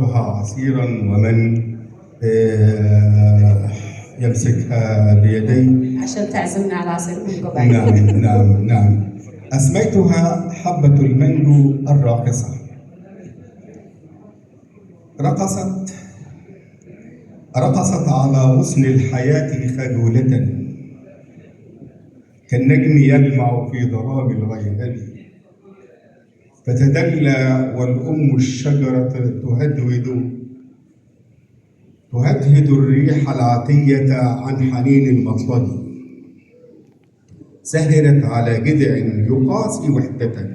عصيرا ومن يمسكها بيديه. عشان تعزمنا على عصير مانجو بعد. نعم نعم نعم. أسميتها حبة المانجو الراقصة. رقصت على غصن الحياة خجولة، كالنجم يلمع في ظلام الغيهب، فتدلى والأم الشجرة تهدهد الريح العاتية عن حنين المطلب، سهرت على جذع يقاسي وحدة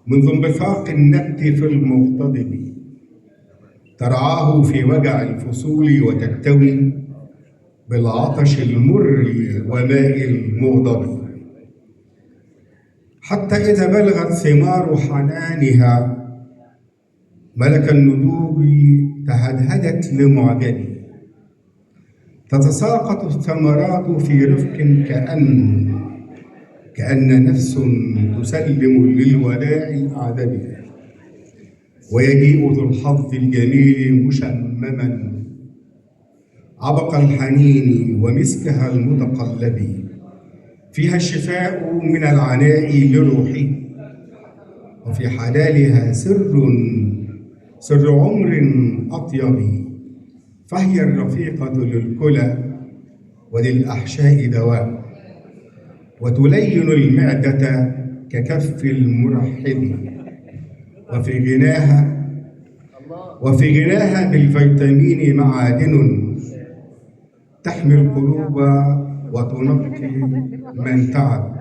منذ انبثاق النبت في المغتضب، ترعاه في وجع الفصول وتكتوي بالعطش المر وماء المغضب، حتى إذا بلغت ثمار حنانها ملك النضوج تهدهدت لمعجب، تتساقط الثمرات في رفق كأن نفس تسلم للوداع أعدب، ويجيء ذو الحظ الجميل مشمما عبق الحنين ومسكها المتقلب، فيها الشفاء من العناء لروحه، وفي حلالها سر عمر أطيب، فهي الرفيقة للكلى وللأحشاء دواء، وتلين المعدة ككف المرحب، وفي غناها بالفيتامين معادن تحمي القلوب وتنقي من تعب،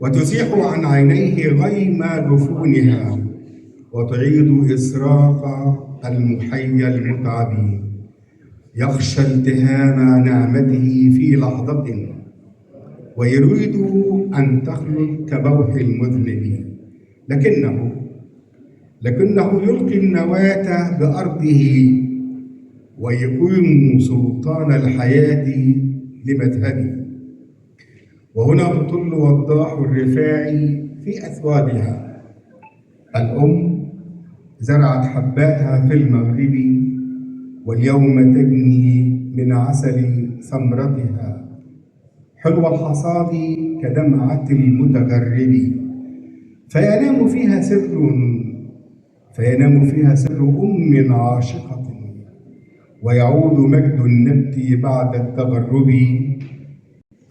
وتزيح عن عينيه غيم جفونها، وتعيد إسراق المحيا المتعب، يخشى التهام نعمته في لحظة ويريد أن تخلد كبوح المذنب، لكنه يلقي النواة بأرضه ويقيم سلطان الحياة لمذهبه. وهنا تطل وضاح الرفاعي في أثوابها. الأم زرعت حباتها في المغرب، واليوم تجني من عسل ثمرتها، حلو الحصاد كدمعة المتغرب، فينام فيها سر أم عاشقة، ويعود مجد النبت بعد التغرب،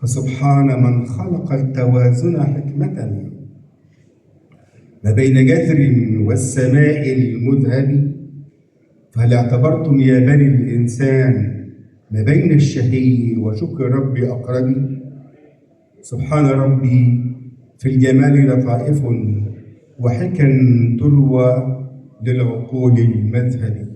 فسبحان من خلق التوازن حكمة ما بين جذر والسماء المذهب، فهل اعتبرتم يا بني الإنسان ما بين الشهي وشكر ربي أقرب؟ سبحان ربي في الجمال لطائف وحكم تروى للعقول المذهب.